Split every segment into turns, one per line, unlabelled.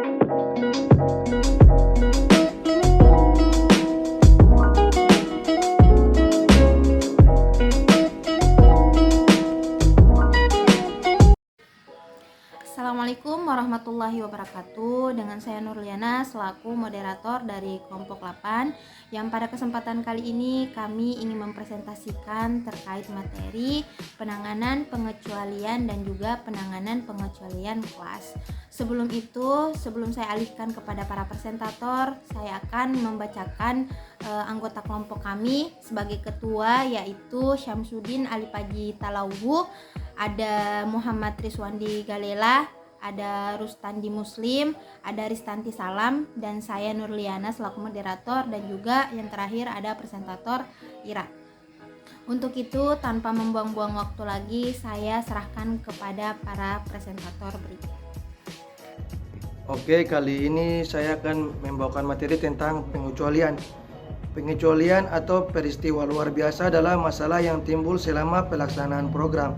Assalamualaikum warahmatullahi wabarakatuh. Dengan saya Nurliana selaku moderator dari kelompok 8, yang pada kesempatan kali ini kami ingin mempresentasikan terkait materi penanganan pengecualian dan juga penanganan pengecualian kelas. Sebelum itu, sebelum saya alihkan kepada para presentator, saya akan membacakan anggota kelompok kami sebagai ketua, yaitu Syamsuddin Alipaji Talauhu, ada Muhammad Rizwandi Galela, ada Rustandi Muslim, ada Ristanti Salam, dan saya Nurliana selaku moderator, dan juga yang terakhir ada presentator Ira. Untuk itu, tanpa membuang-buang waktu lagi, saya serahkan kepada para presentator berikut.
Oke, kali ini saya akan membawakan materi tentang pengecualian. Pengecualian atau peristiwa luar biasa adalah masalah yang timbul selama pelaksanaan program.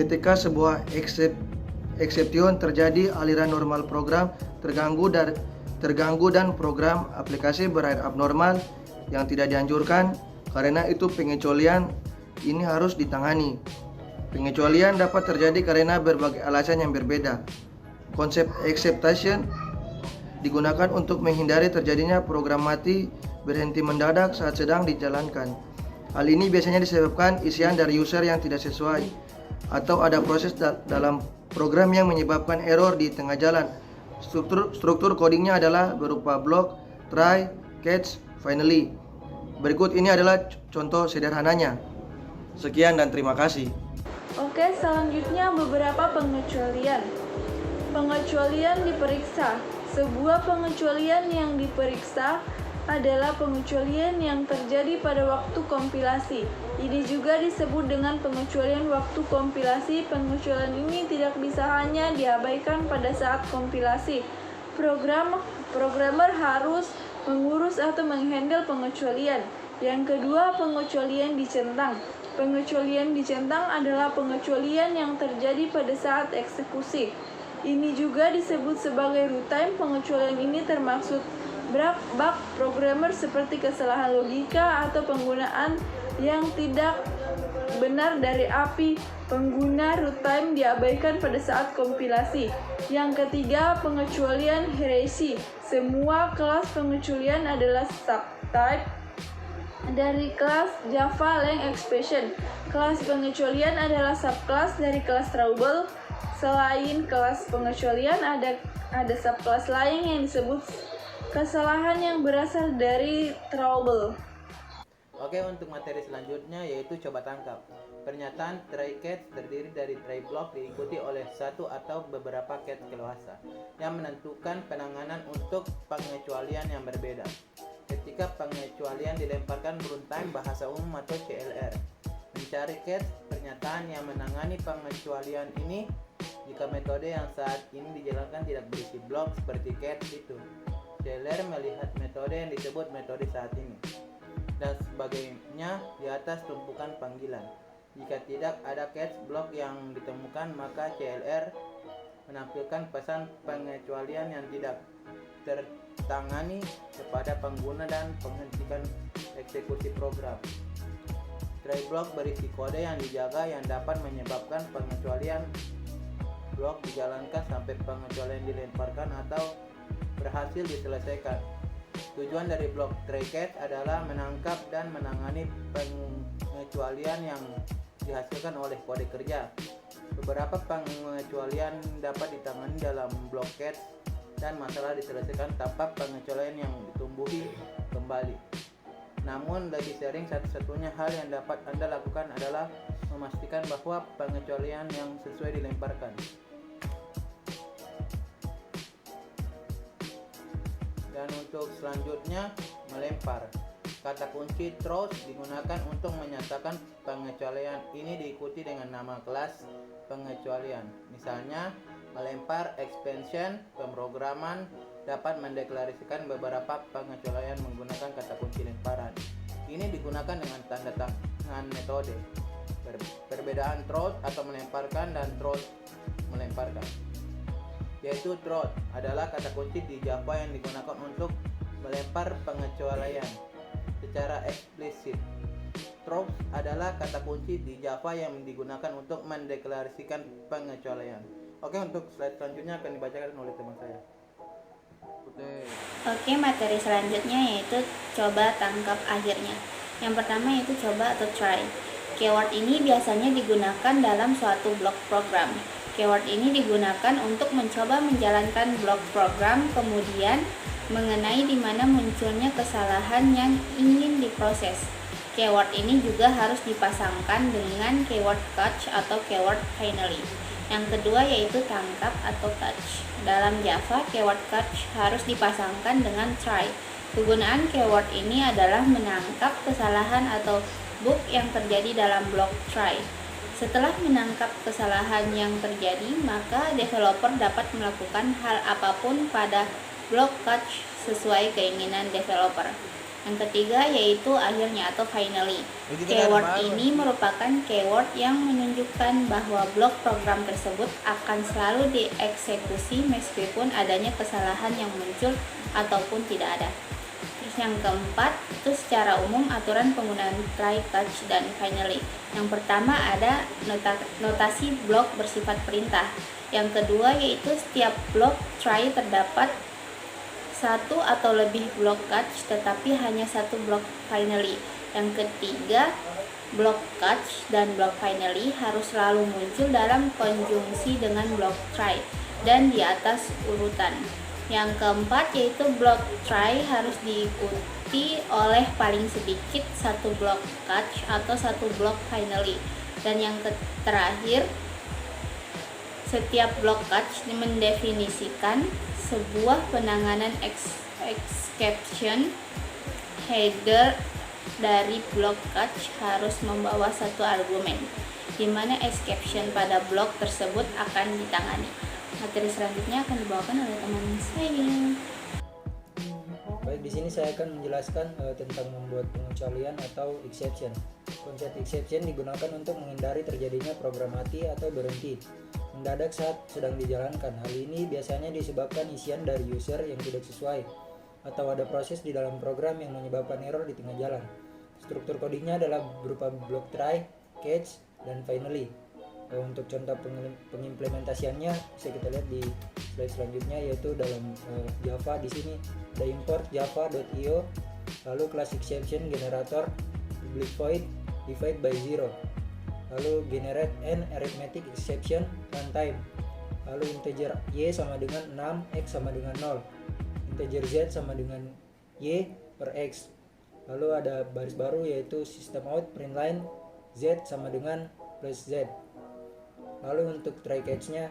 Ketika sebuah exception terjadi, aliran normal program terganggu dan program aplikasi berakhir abnormal yang tidak dianjurkan. Karena itu pengecualian ini harus ditangani. Pengecualian dapat terjadi karena berbagai alasan yang berbeda. Konsep exception digunakan untuk menghindari terjadinya program mati berhenti mendadak saat sedang dijalankan. Hal ini biasanya disebabkan isian dari user yang tidak sesuai, atau ada proses dalam program yang menyebabkan error di tengah jalan. Struktur codingnya adalah berupa block, try, catch, finally. Berikut ini adalah contoh sederhananya. Sekian dan terima kasih.
Oke, selanjutnya beberapa pengecualian. Pengecualian diperiksa. Sebuah pengecualian yang diperiksa adalah pengecualian yang terjadi pada waktu kompilasi. Ini juga disebut dengan pengecualian waktu kompilasi. Pengecualian ini tidak bisa hanya diabaikan pada saat kompilasi. Programmer harus mengurus atau menghandle pengecualian. Yang kedua, pengecualian dicentang. Pengecualian dicentang adalah pengecualian yang terjadi pada saat eksekusi. Ini juga disebut sebagai runtime. Pengecualian ini termasuk bug programmer seperti kesalahan logika atau penggunaan yang tidak benar dari API pengguna. Runtime diabaikan pada saat kompilasi. Yang ketiga, pengecualian hierarki. Semua kelas pengecualian adalah subtype dari kelas Java Lang Expression. Kelas pengecualian adalah subkelas dari kelas Trouble. Selain kelas pengecualian, ada subkelas lain yang disebut kesalahan yang berasal dari trouble.
Oke, untuk materi selanjutnya yaitu coba tangkap. Pernyataan try catch terdiri dari try block diikuti oleh satu atau beberapa catch keluasa yang menentukan penanganan untuk pengecualian yang berbeda. Ketika pengecualian dilemparkan runtime bahasa umum atau CLR, mencari catch pernyataan yang menangani pengecualian ini jika metode yang saat ini dijalankan tidak berisi blok seperti catch itu. CLR melihat metode yang disebut metode saat ini dan sebagainya di atas tumpukan panggilan. Jika tidak ada catch block yang ditemukan, maka CLR menampilkan pesan pengecualian yang tidak tertangani kepada pengguna dan menghentikan eksekusi program. Try block berisi kode yang dijaga yang dapat menyebabkan pengecualian blok dijalankan sampai pengecualian dilemparkan atau berhasil diselesaikan. Tujuan dari blok try catch adalah menangkap dan menangani pengecualian yang dihasilkan oleh kode kerja. Beberapa pengecualian dapat ditangani dalam blok catch dan masalah diselesaikan tanpa pengecualian yang ditumbuhi kembali. Namun lebih sering satu-satunya hal yang dapat Anda lakukan adalah memastikan bahwa pengecualian yang sesuai dilemparkan. Dan untuk selanjutnya, melempar. Kata kunci throws digunakan untuk menyatakan pengecualian. Ini diikuti dengan nama kelas pengecualian. Misalnya, melempar expansion pemrograman dapat mendeklarasikan beberapa pengecualian menggunakan kata kunci lemparan. Ini digunakan dengan tanda tangan metode. Perbedaan throws atau melemparkan dan throws melemparkan. yaitu throw adalah kata kunci di Java yang digunakan untuk melempar pengecualian secara eksplisit. Throw adalah kata kunci di Java yang digunakan untuk mendeklarasikan pengecualian. Oke, untuk slide selanjutnya akan dibacakan oleh teman saya.
Oke, materi selanjutnya yaitu coba tangkap akhirnya. Yang pertama yaitu coba atau try. Keyword ini biasanya digunakan dalam suatu blok program. Keyword ini digunakan untuk mencoba menjalankan blok program, kemudian mengenai di mana munculnya kesalahan yang ingin diproses. Keyword ini juga harus dipasangkan dengan keyword catch atau keyword finally. Yang kedua yaitu tangkap atau catch. Dalam Java, keyword catch harus dipasangkan dengan try. Kegunaan keyword ini adalah menangkap kesalahan atau bug yang terjadi dalam blok try. Setelah menangkap kesalahan yang terjadi, maka developer dapat melakukan hal apapun pada blok catch sesuai keinginan developer. Yang ketiga yaitu akhirnya atau finally. Keyword ini merupakan keyword yang menunjukkan bahwa blok program tersebut akan selalu dieksekusi meskipun adanya kesalahan yang muncul ataupun tidak ada. Terus yang keempat itu secara umum aturan penggunaan try, catch, dan finally. Yang pertama ada notasi blok bersifat perintah. Yang kedua yaitu setiap blok try terdapat satu atau lebih blok catch tetapi hanya satu blok finally. Yang ketiga, blok catch dan blok finally harus selalu muncul dalam konjungsi dengan blok try dan di atas urutan. Yang keempat yaitu blok try harus diikuti oleh paling sedikit satu blok catch atau satu blok finally. Dan yang terakhir, setiap blok catch mendefinisikan sebuah penanganan exception. Header dari blok catch harus membawa satu argumen, di mana exception pada blok tersebut akan ditangani. Materi selanjutnya akan dibawakan oleh teman saya.
Baik, di sini saya akan menjelaskan tentang membuat pengecualian atau exception. Konsep exception digunakan untuk menghindari terjadinya program mati atau berhenti mendadak saat sedang dijalankan. Hal ini biasanya disebabkan isian dari user yang tidak sesuai atau ada proses di dalam program yang menyebabkan error di tengah jalan. Struktur codingnya adalah berupa blok try, catch, dan finally. Untuk contoh pengimplementasiannya bisa kita lihat di slide selanjutnya, yaitu dalam Java. Di sini ada import java.io, lalu class exception generator public void divide by 0, lalu generate an arithmetic exception runtime, lalu integer y sama dengan 6, x sama dengan 0, integer z sama dengan y per x, lalu ada baris baru yaitu system out println z sama dengan plus z. Lalu untuk try catch-nya,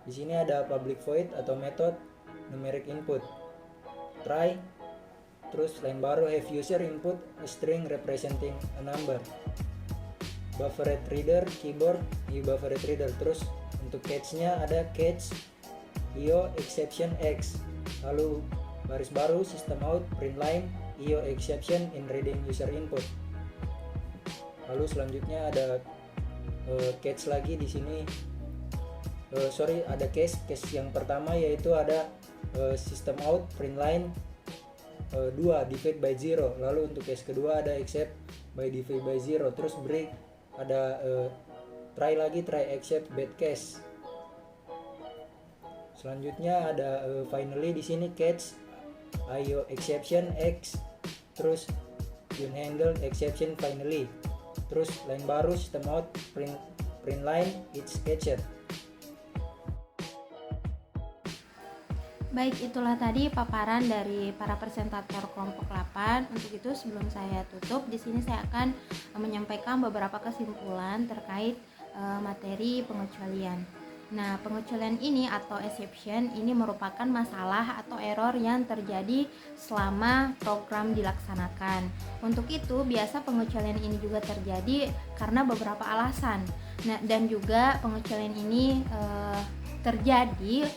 di sini ada public void atau method numeric input try, terus line baru have user input a string representing a number, buffered reader keyboard new buffered reader. Terus untuk catch-nya ada catch io exception x, lalu baris baru system out println io exception in reading user input. Lalu selanjutnya ada catch lagi di sini. Ada case yang pertama yaitu ada system out println 2 divide by 0, lalu untuk case kedua ada except by divide by 0, terus break ada try except bad case. Selanjutnya ada finally di sini catch io exception x, terus unhandle exception finally, terus line baru system out println it's catched.
Baik, itulah tadi paparan dari para presentator kelompok 8. Untuk itu sebelum saya tutup, di sini saya akan menyampaikan beberapa kesimpulan terkait materi pengecualian. Nah, pengecualian ini atau exception ini merupakan masalah atau error yang terjadi selama program dilaksanakan. Untuk itu, biasa pengecualian ini juga terjadi karena beberapa alasan. Nah, dan juga pengecualian ini terjadi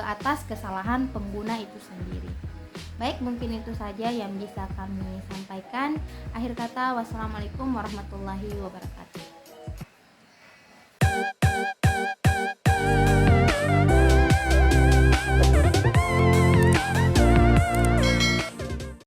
atas kesalahan pengguna itu sendiri. Baik, mungkin itu saja yang bisa kami sampaikan. Akhir kata, wassalamualaikum warahmatullahi wabarakatuh.